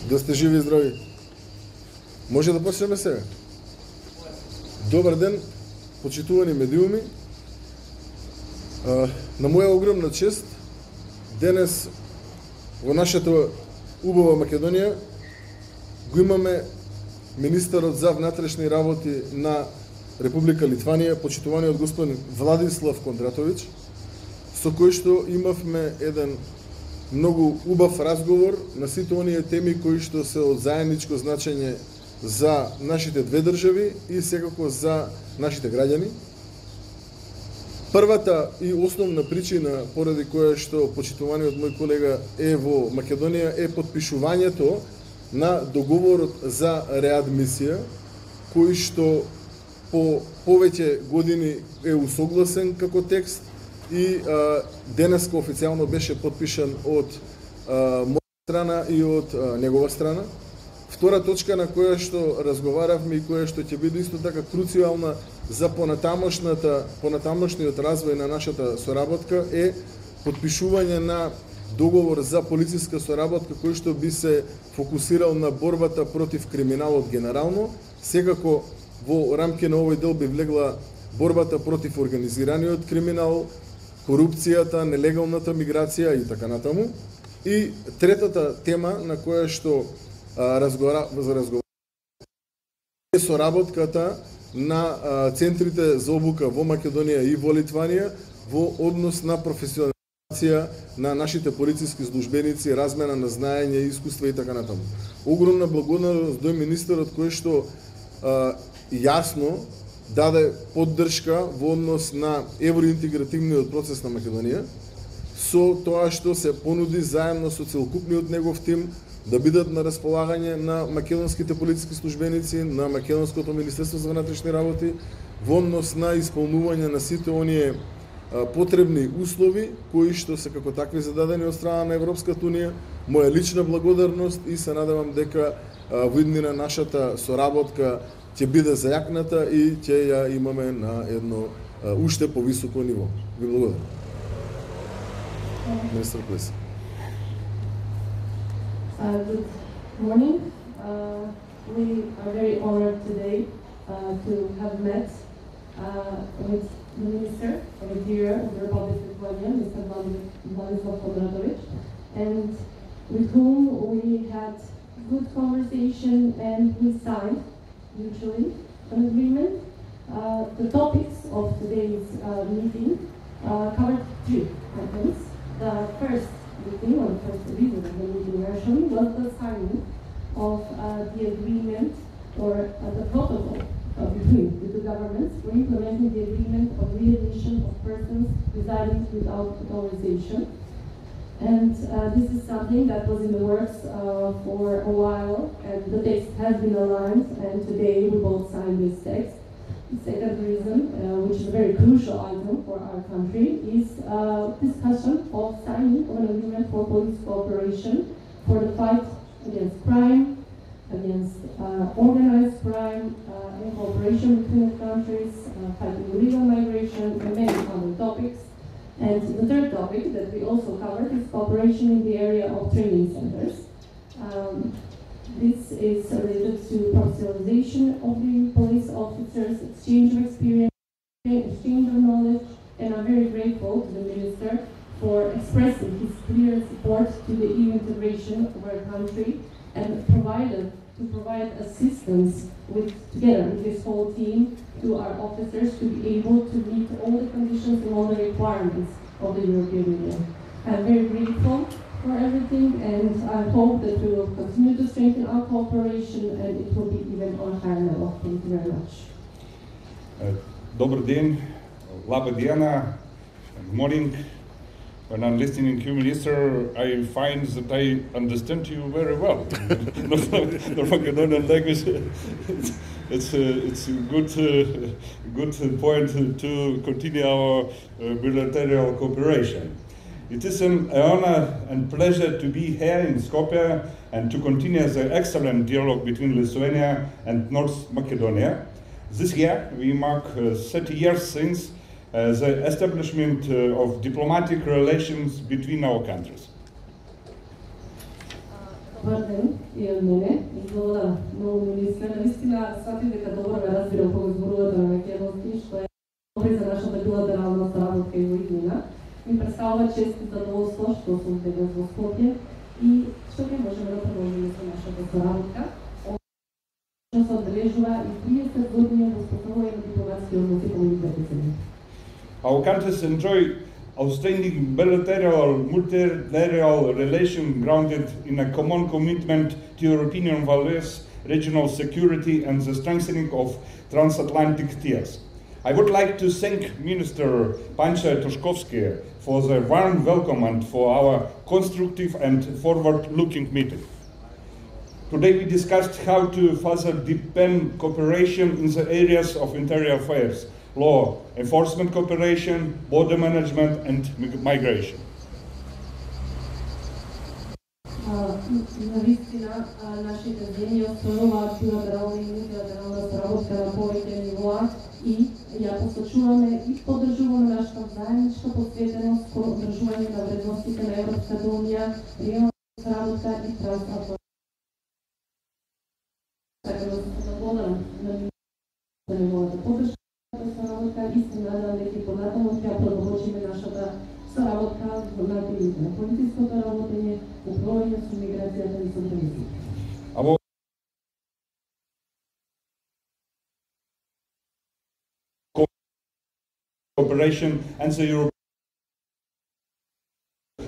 Да сте живи и здрави. Може да почнеме сега. Добар ден, почитувани медиуми. На моја огромна чест, денес во нашата убава Македонија го имаме министерот за внатрешни работи на Република Литванија, почитуваниот господин Владислав Кондратовиќ, со кој што имавме еден многу убав разговор на сите оние теми кои што се од заедничко значење за нашите две држави и секако за нашите граѓани. Првата и основна причина поради која што почитуваниот мој колега е во Македонија е потпишувањето на договорот за реадмисија, кој што по повеќе години е усогласен како текст и денеска официјално беше потпишан од моја страна и од негова страна. Втора точка на која што разговаравме и која што ќе биде исто така круцијална за понатамошниот развој на нашата соработка е потпишување на договор за полициска соработка кој што би се фокусирал на борбата против криминалот генерално. Секако во рамки на овој дел би влегла борбата против организираниот криминал, корупцијата, нелегалната миграција и така натаму. И третата тема на која што разговараме е соработката на центрите за обука во Македонија и во Литванија во однос на професионализација на нашите полициски службеници, размена на знаење, искуства и така натаму. Огромна благодарност до министерот кој што јасно даде поддршка во однос на евроинтегративниот процес на Македонија со тоа што се понуди заедно со целокупниот негов тим да бидат на располагање на македонските полициски службеници, на македонското Министерство за внатрешни работи во однос на исполнување на сите оние потребни услови кои што се како такви зададени од страна на Европската унија. Моја лична благодарност и се надевам дека во иднина нашата соработка ќе биде зајакната и ќе ја имаме на едно уште повисоко ниво. Ви благодарам. Министер Плес. Good morning. We are very honored today to have met with the Minister of Interior of the Republic of Lithuania, Mr. Vladislav Kondratović, and with whom we had good conversation and we signed mutually an agreement. The topics of today's meeting covered three items. The first meeting, or the first reason of the meeting actually, was the signing of the agreement or the protocol between the two governments for implementing the agreement of readmission of persons residing without authorization. And this is something that was in the works for a while, and the text has been aligned, and today we both signed this text. The second reason, which is a very crucial item for our country, is discussion of signing of an agreement for police cooperation for the fight against crime, against organized crime, in cooperation between the countries, fighting illegal migration, and many other topics. And the third topic that we also covered is cooperation in the area of training centers. This is related to professionalization of the police officers, exchange of experience, exchange of knowledge, and I'm very grateful to the Minister for expressing his clear support to the EU integration of our country and to provide assistance together with his whole team to our officers to be able to meet all the conditions and all the requirements of the European Union. I'm very grateful for everything, and I hope that we will continue to strengthen our cooperation and it will be even on a higher level. Thank you very much. Добър ден, лаба диена, good morning. When I'm listening to you, Minister, I find that I understand you very well. The Macedonian language, it's a good point to continue our bilateral cooperation. It is an honor and pleasure to be here in Skopje and to continue the excellent dialogue between Lithuania and North Macedonia. This year we mark 30 years since the establishment of diplomatic relations between our countries. Добар ден и од мене. Изгледа многу министер. Наистина, свати дека добро ме разбира кога зборувате на македонски, што е добро за нашата билатерална соработка и во иднина. Ми представува чест и задоволство што сум денес во Скопје и што ќе можеме да продолжиме со нашата соработка. Што се одбележува и 30 години во успоставување на дипломатски односи помеѓу двете земји. Our countries enjoy outstanding bilateral, multilateral relations grounded in a common commitment to European values, regional security and the strengthening of transatlantic ties. I would like to thank Minister Pancha Tushkovsky for the warm welcome and for our constructive and forward-looking meeting. Today we discussed how to further deepen cooperation in the areas of interior affairs, law enforcement cooperation, border management and migration. Навистина, нашите земји остваруваат билатерална и мултилатерална соработка на повеќе нивоа и ја посочуваме и поддржуваме нашата заедничка посветеност кон одржување на вредностите на Европската унија, регионална соработка и трансатлантска. Така да се благодарам на неговата поддршка соработка и се надам дека и понатаму ќе продолжиме нашата соработка на темите на полициското работење, управување со миграцијата и со транзит. Cooperation and the European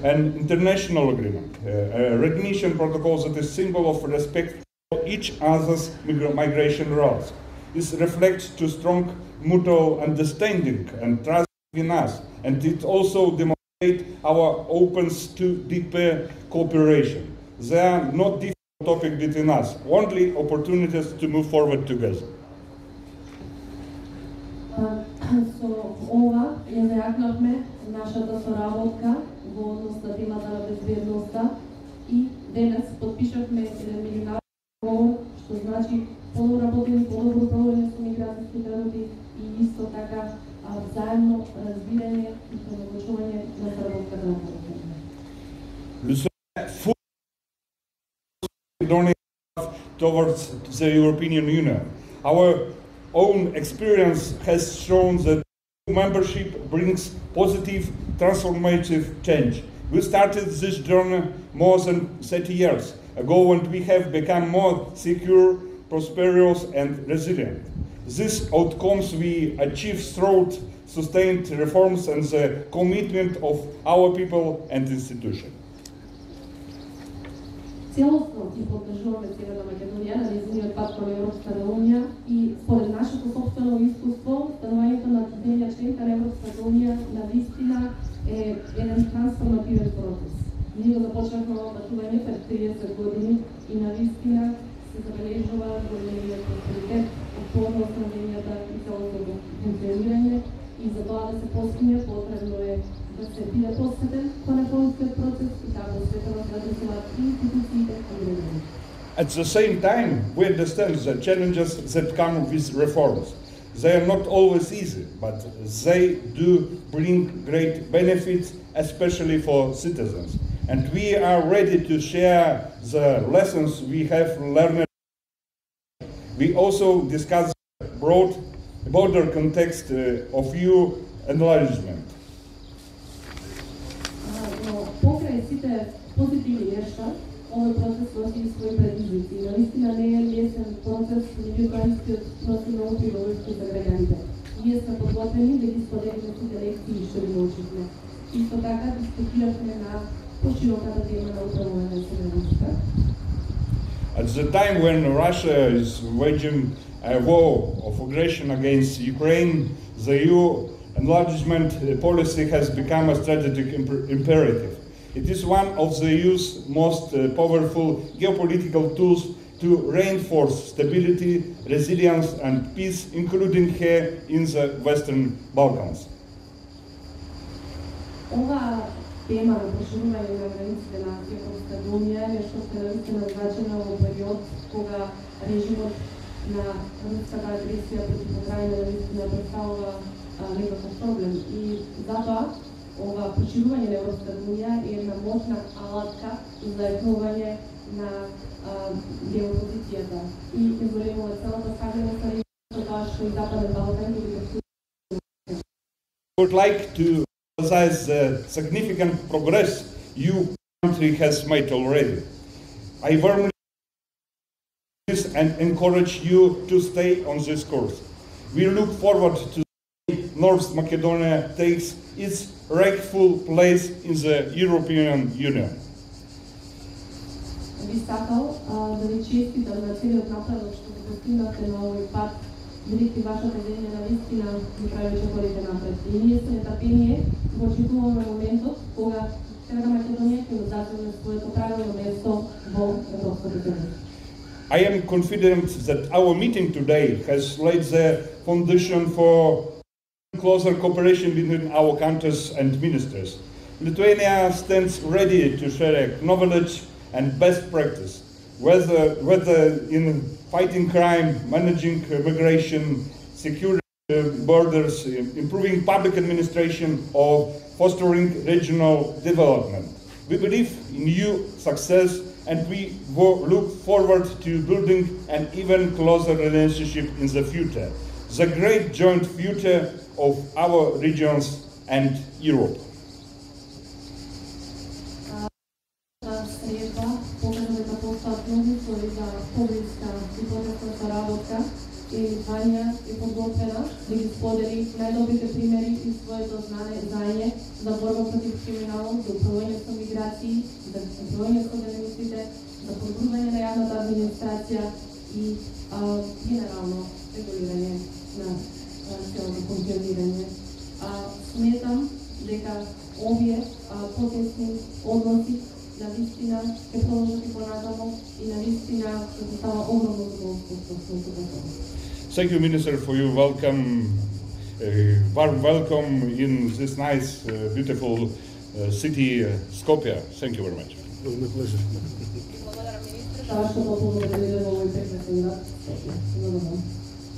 an international agreement, a recognition protocol that is symbol of respect for each other's migration routes. This reflects to strong mutual understanding and trust in us, and it also demonstrates our openness to deeper cooperation. There are not different topics between us, only opportunities to move forward together. Со ова ја зајакнавме нашата соработка во однос на темата на безбедноста и денес подпишавме еден меѓународен договор, што значи подобро работење, подобро управување со миграцијските работи и исто така заедно разбирање и премногочување на соработката на повеќе. Towards the European Union. Our own experience has shown that membership brings positive, transformative change. We started this journey more than 30 years ago and we have become more secure, prosperous and resilient. These outcomes we achieve through sustained reforms and the commitment of our people and institutions. Целосно ги поддржуваме Северна Македонија на нејзиниот пат кон Европската унија и според нашето сопствено искуство, станувањето на земја членка на Европската унија навистина е еден трансформативен процес. Ние го започнавме ова патување пред 30 години и навистина се забележува големиот просперитет, отпорност на земјата и целото функционирање и за тоа да се постигне потребно е да се биде посветен кон реформскиот процес и таа посветеност да рисуваат институциите и граѓани. At the same time, we understand the challenges that come with reforms. They are not always easy, but they do bring great benefits, especially for citizens. And we are ready to share the lessons we have learned. We also discuss the broader context of EU enlargement. Покрај сите позитивни нешта, овој процес носи и своји предизвици. Наистина не е лесен процес, меѓутоа истиот носи многу придобивки за граѓаните. Ние сме подготвени да ги споделиме сите лекции што ги научивме. Исто така дискутиравме на пошироката тема на управување со вредноста. At the time when Russia is waging a war of aggression against Ukraine, the EU enlargement policy has become a strategic imperative. It is one of the EU's most powerful geopolitical tools to reinforce stability, resilience and peace, including here in the Western Balkans. Ова тема на проширување на границите на Европската унија е нешто што е наистина значено во период кога режимот на руската агресија против Украина наистина представува некаков проблем. И затоа ова проширување на Европска унија е една моćна алатка за јакнување на геопозицијата и изборуваме целата стабилност на регионот, тоа што и Западен Балкан и I would like to emphasize the significant progress your country has made already. I warmly and encourage you to stay on this course. We look forward to North Macedonia takes its rightful place in the European Union. Би сакал да ви честитам на целиот напредок што го постигнавте на овој пат, бидејќи вашата земја навистина ги прави корите напред. И ние со нетапение го очекуваме моментот кога Северна Македонија ќе заземе своето правилно место во Европската земја. I am confident that our meeting today has laid the foundation for closer cooperation between our countries and ministers. Lithuania stands ready to share knowledge and best practice, whether in fighting crime, managing migration, securing borders, improving public administration, or fostering regional development. We believe in your success and we look forward to building an even closer relationship in the future, the great joint future of our regions and Europe. И Литванија е подготвена да ги сподели најдобрите примери и своето знаење за борба против криминалот, за управување со миграции, за управување со границите, за подобрување на јавната администрација и генерално регулирање на целото функционирање. Сметам дека овие потесни односи навистина ќе продолжат и понатаму и навистина ќе става огромно задоволство. Thank you, Minister, for your welcome, warm welcome in this nice, beautiful city, Skopje. Thank you very much. It was my pleasure.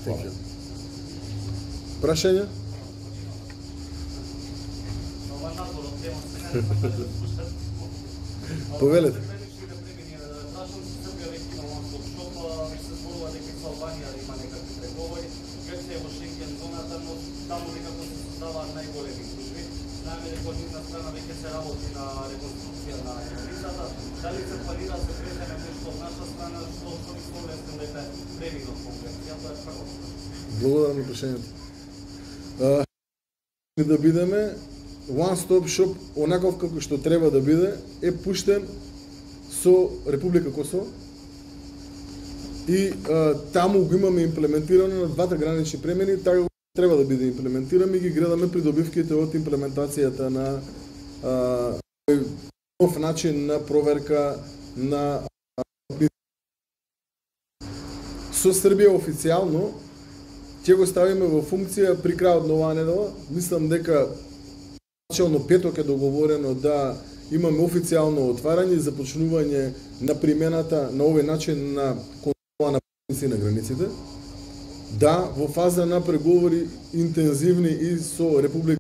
Thank you. Прашања? Повелете. Благодарам на прашањето. Да бидеме One Stop Shop, онаков како што треба да биде, е пуштен со Република Косово и таму го имаме имплементирано на двата гранични премини, така треба да биде имплементиран и ги гледаме придобивките од имплементацијата на нов начин на проверка на со Србија официјално ќе го ставиме во функција при крајот на оваа недела. Мислам дека начално петок е договорено да имаме официјално отварање и започнување на примената на овој начин на контрола на патници на границите. Да, во фаза на преговори интензивни и со Република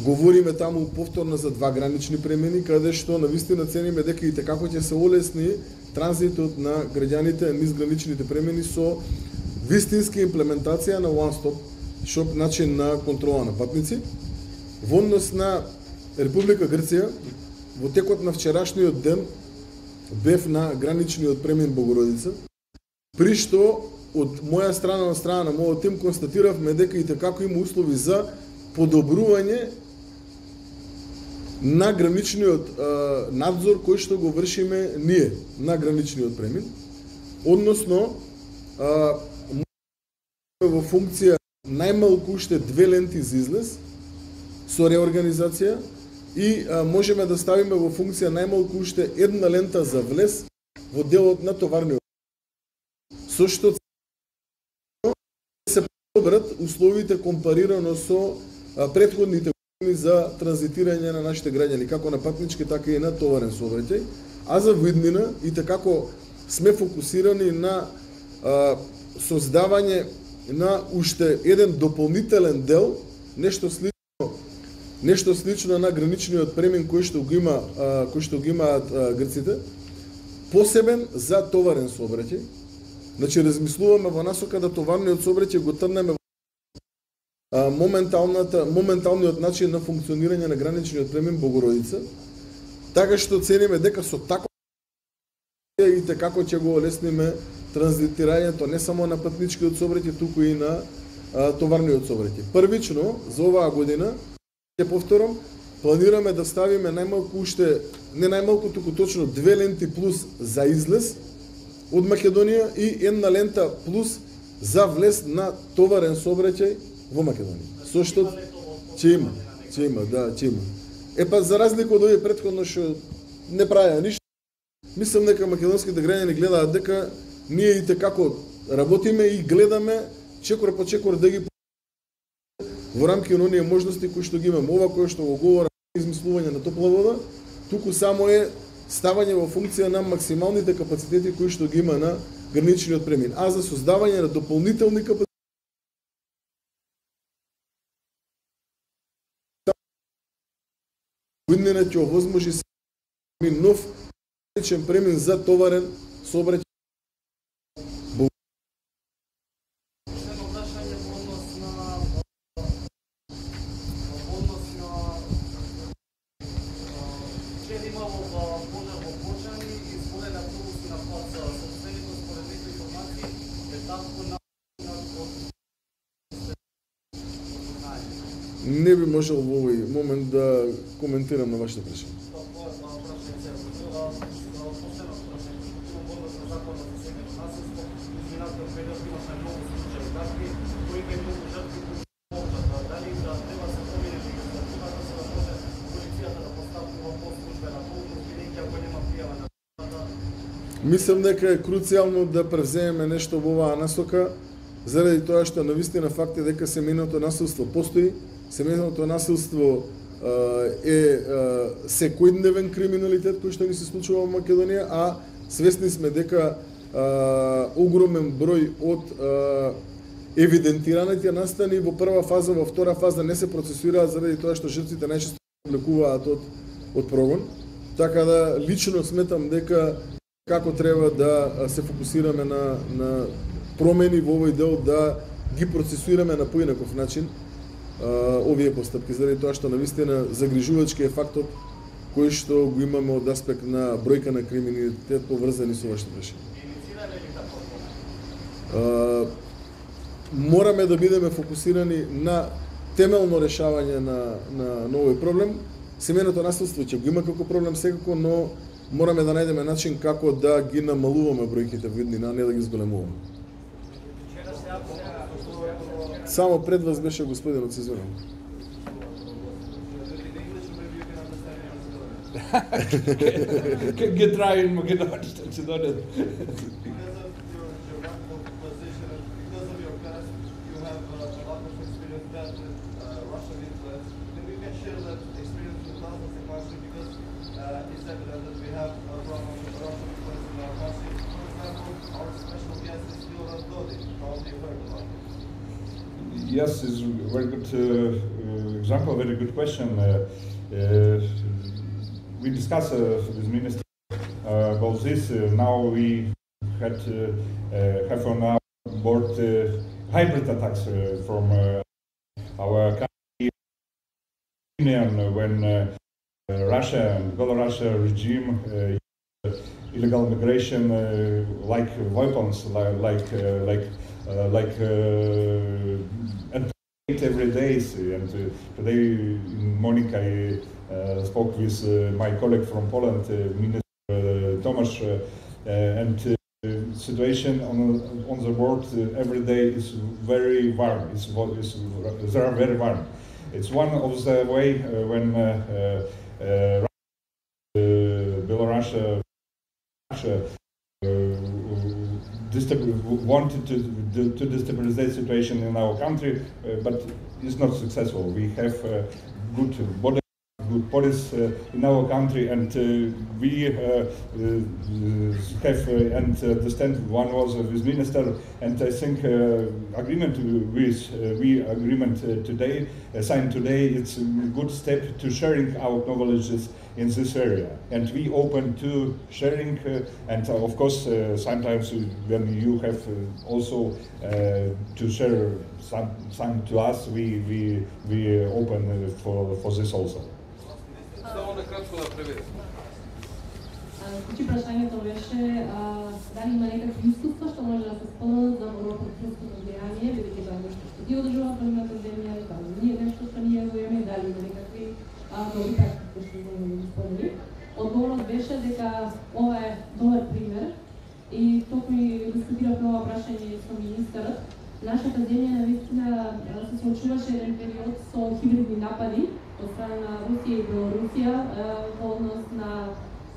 говориме таму повторно за два гранични премини, каде што навистина цениме дека и како ќе се олесни транзитот на граѓаните низ граничните премини со вистински имплементација на One Stop Shop начин на контрола на патници. Во однос на Република Грција, во текот на вчерашниот ден бев на граничниот премин Богородица, при што од моја страна на страна на мојот тим констатиравме дека и како има услови за подобрување на граничниот надзор кој што го вршиме ние на граничниот премин, односно во функција најмалку уште 2 ленти за излез со реорганизација и можеме да ставиме во функција најмалку уште 1 лента за влез во делот на товарниот. Со што се подобрат условите компарирано со претходните години за транзитирање на нашите граѓани, како на патнички, така и на товарен сообраќај, а за виднина и како сме фокусирани на создавање на уште еден дополнителен дел, нешто слично на граничниот премин кој што го имаат грците, посебен за товарен сообраќај. Значи размислуваме во насока да товарниот сообраќај го трнеме моменталниот начин на функционирање на граничниот премин Богородица, така што цениме дека со такво и како ќе го олесниме транзитирањето не само на патничкиот сообраќај, туку и на товарниот сообраќај. Првично за оваа година, ќе повторам, планираме да ставиме не најмалку туку точно 2 ленти плюс за излез од Македонија и една лента плюс за влез на товарен сообраќај во Македонија. Со што ќе има. Епа за разлика од овие претходно што не правеа ништо, мислам дека македонските граѓани гледаат дека ние и како работиме и гледаме чекор по чекор да ги во рамки на оние можности кои што ги имаме. Ова кој што го говорам измислување на топла вода, туку само е ставање во функција на максималните капацитети кои што ги има на граничниот премин. А за создавање на дополнителни капацитети година ќе овозможи нов граничен премин за товарен сообраќај. Не би можел во овој момент да коментирам на вашето прашање. Мислам дека е круцијално да превземеме нешто во оваа насока, заради тоа што навистина факт е дека семејното насилство постои. Семејното насилство е секојдневен криминалитет кој што ни се случува во Македонија, а свесни сме дека огромен број од евидентираните настани во прва фаза, во втора фаза не се процесираат заради тоа што жртвите најчесто облекуваат од прогон. Така да лично сметам дека како треба да се фокусираме на промени во овој дел, да ги процесираме на поинаков начин овие постапки, заради тоа што навистина загрижувачки е фактот кој што го имаме од аспект на бројка на криминалитет поврзани со вашето прашање. Мораме да бидеме фокусирани на темелно решавање на овој проблем. Семејното насилство ќе го има како проблем секако, но мораме да најдеме начин како да ги намалуваме бројките во иднина, а не да ги зголемуваме. Само пред вас беше господинот, се извинувам. Get try in Macedonia. Yes, it's a very good example, very good question. We discussed with Minister about this. Now we have on our board hybrid attacks from our country when Russia and Belarus regime illegal migration like weapons, and every day. And today in morning I spoke with my colleague from Poland, Minister Tomasz, and situation on the world every day is very warm. They are very warm. It's one of the way when Belarus wanted to destabilize the situation in our country, but it's not successful. We have good border, good police in our country, and we have and understand one was with minister, and I think agreement today signed today. It's a good step to sharing our knowledges in this area, and we open to sharing, and of course sometimes when you have also to share some to us, we open for this also. Значи прашањето беше дали има некакви искуства што може да се споделат за борба против руското влијание, бидејќи тоа е нешто што ги одржува премината земја, дали ние нешто што ние го имаме, дали има некакви добри практики што можеме да ги сподели. Одговорот беше дека ова е добар пример и токму и дискутиравме ова прашање со министерот. Нашата земја навистина се соочуваше еден период со хибридни напади од страна на Русија и Белорусија во однос на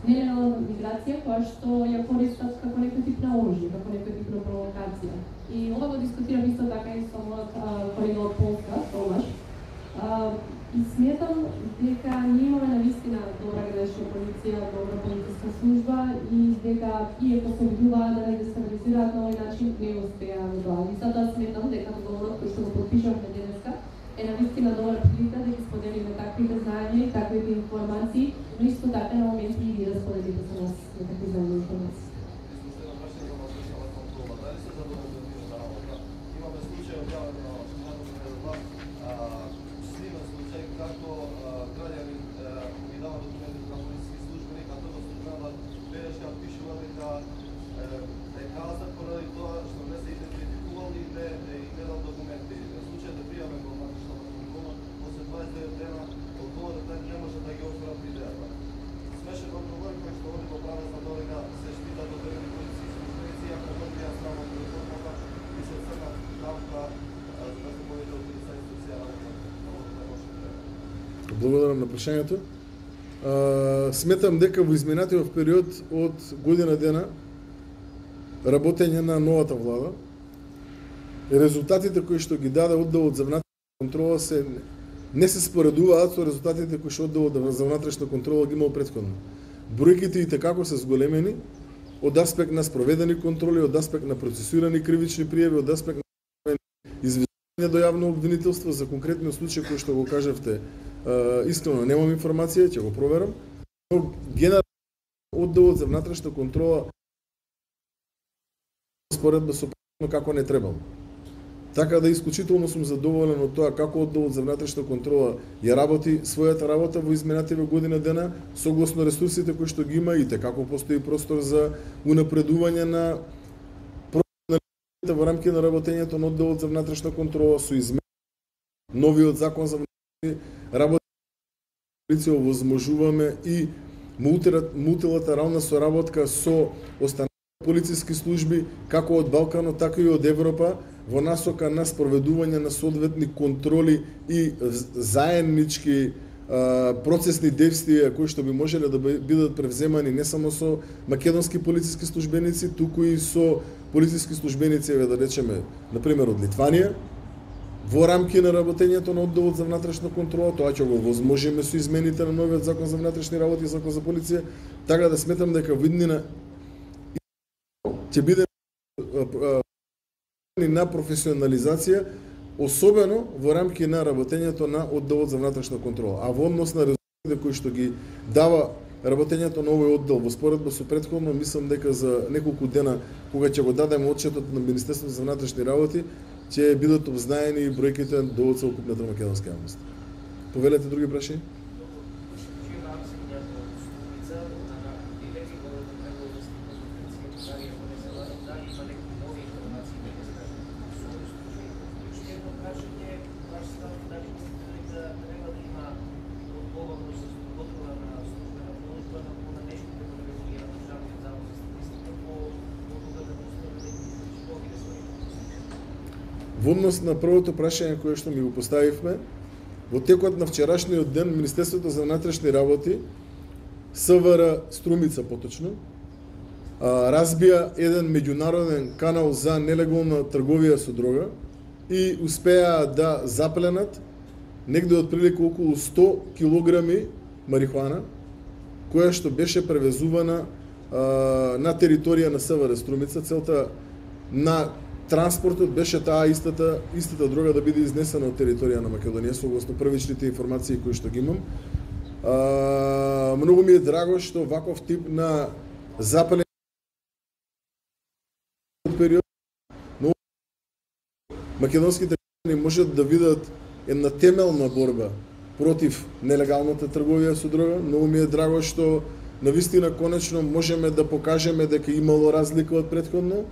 нелегална миграција која што ја користат како некој тип на оружје, како некој тип на провокација. И ова го дискутирам исто така и со мојот колега од Полска, Томаш. И сметам дека ние имаме навистина добра гранична полиција, добра полициска служба и дека иако се обидуваат да не дестабилизираат на овој начин, не успеа во тоа. И затоа сметам дека договорот кој што го подпишавме денеска е навистина добра прилика да ги споделиме таквите знаења и таквите информации, но исто така на моменти и вие да споделите со нас некакви знаења и информации. Благодарам на прашањето. Сметам дека во изминатиот период од година дена работење на новата влада, резултатите кои што ги даде одделот за внатрешна контрола не се споредуваат со резултатите кои што одделот за внатрешна контрола ги имал претходно. Бројките и како се зголемени од аспект на спроведени контроли, од аспект на процесирани кривични пријави, од аспект на известување до јавно обвинителство за конкретни случаи кои што го кажавте. Искрено немам информација, ќе го проверам. Но генерално одделот за внатрешна контрола споредба со како не требало. Така да исклучително сум задоволен од тоа како одделот за внатрешна контрола ја работи својата работа во изминативе година дена, согласно ресурсите кои што ги има и како постои простор за унапредување на професионализмите во рамки на работењето на одделот за внатрешна контрола со измени новиот закон за работа полиција овозможуваме и мултилатерална соработка со останати полициски служби како од Балканот, така и од Европа во насока на спроведување на соодветни контроли и заеднички процесни действија кои што би можеле да бидат превземани не само со македонски полициски службеници, туку и со полициски службеници, да речеме, на пример од Литванија, во рамки на работењето на одделот за внатрешна контрола. Тоа ќе го возможиме со измените на новиот закон за внатрешни работи и закон за полиција, така да сметам дека во иднина ќе биде на професионализација, особено во рамки на работењето на одделот за внатрешна контрола. А во однос на резултатите кои што ги дава работењето на овој оддел во споредба со претходно, мислам дека за неколку дена кога ќе го дадеме отчетот на Министерството за внатрешни работи, ќе бидат обзнаени и бројките до целокупната македонска јавност. Повелете други прашања? Во однос на првото прашање кое што ми го поставивме, во текот на вчерашниот ден Министерството за внатрешни работи, СВР Струмица поточно, разбија еден меѓународен канал за нелегална трговија со дрога и успеа да запленат негде од прилика околу 100 килограми марихуана, која што беше превезувана на територија на СВР Струмица. Целта на транспортот беше таа истата дрога да биде изнесена од територија на Македонија, согласно првичните информации кои што ги имам. Многу ми е драго што ваков тип на запален период, но македонските граѓани можат да видат една темелна борба против нелегалната трговија со дрога. Многу ми е драго што навистина конечно можеме да покажеме дека имало разлика од претходно.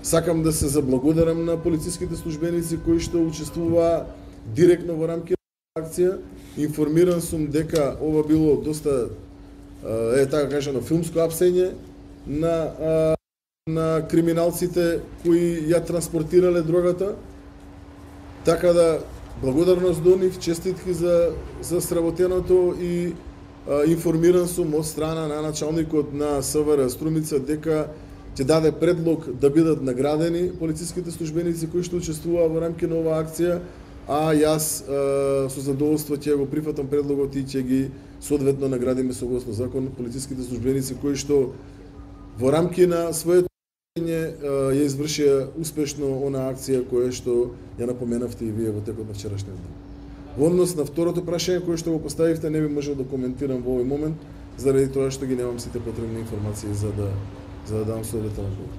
Сакам да се заблагодарам на полициските службеници кои што учествуваа директно во рамки на акција. Информиран сум дека ова било доста така кажано филмско апсење на криминалците кои ја транспортирале дрогата. Така да благодарност до нив, честитки за сработеното и информиран сум од страна на началникот на СВР Струмица дека ќе даде предлог да бидат наградени полициските службеници кои што учествуваа во рамки на оваа акција, а јас со задоволство ќе го прифатам предлогот и ќе ги соодветно наградиме согласно закон полициските службеници кои што во рамки на своето ја извршија успешно она акција која што ја напоменавте и вие во текот на вчерашниот ден. Во однос на второто прашање кое што го поставивте, не би можел да коментирам во овој момент заради тоа што ги немам сите потребни информации за да дам соодветен одговор.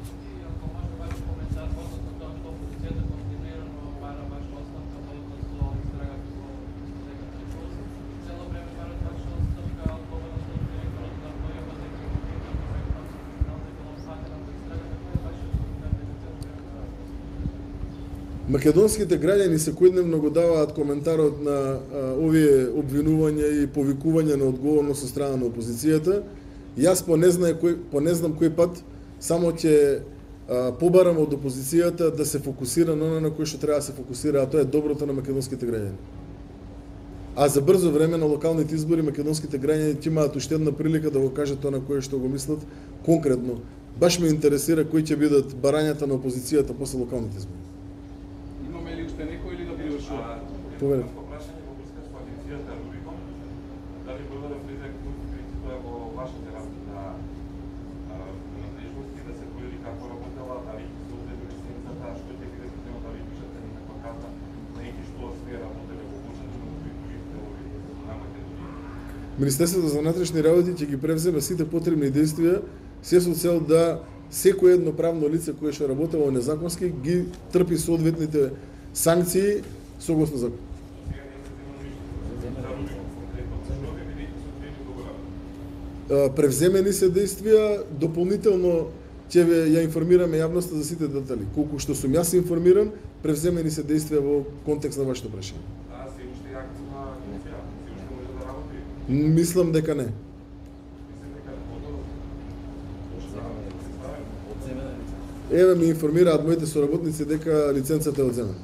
Македонските граѓани секојдневно го даваат коментарот на овие обвинувања и повикувања на одговорност со страна на опозицијата. Јас по не знам кој пат само ќе побарам од опозицијата да се фокусира на оно на кој што треба да се фокусира, а тоа е доброто на македонските граѓани. А за брзо време на локалните избори македонските граѓани ќе имаат уште една прилика да го кажат тоа на кое што го мислат конкретно. Баш ме интересира кои ќе бидат барањата на опозицијата после локалните избори. Имаме ли уште некој или да привршуваме? Повелете. Прашање во врска со агенцијата Рубикон, дали би да влезе тоа во вашите рамки на надлежности да се провери како работела, дали ќе се одеде лицензата, што ќе биде потребно, дали пишате некаква карта на еки што сфера работеле во Бучанчино и други делови на Македонија. Министерството за внатрешни работи ќе ги превземе сите потребни действија се со цел да секој едно правно лице кое што работело незаконски ги трпи соодветните санкции согласно закон. Превземени се действија, дополнително ќе ја информираме јавноста за сите детали. Колку што сум јас информиран, превземени се действија во контекст на вашето прашање. Се уште активна агенција, се уште може да работи? Мислам дека не. Еве ми информираат моите соработници дека лиценцата е одземена.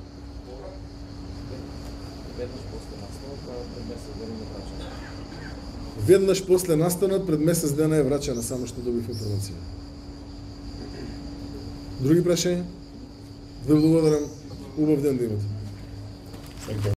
Веднаш после настанот пред месец дена е врачена, само што добив информација. Други прашања? Ве благодарам. Убав ден да имате.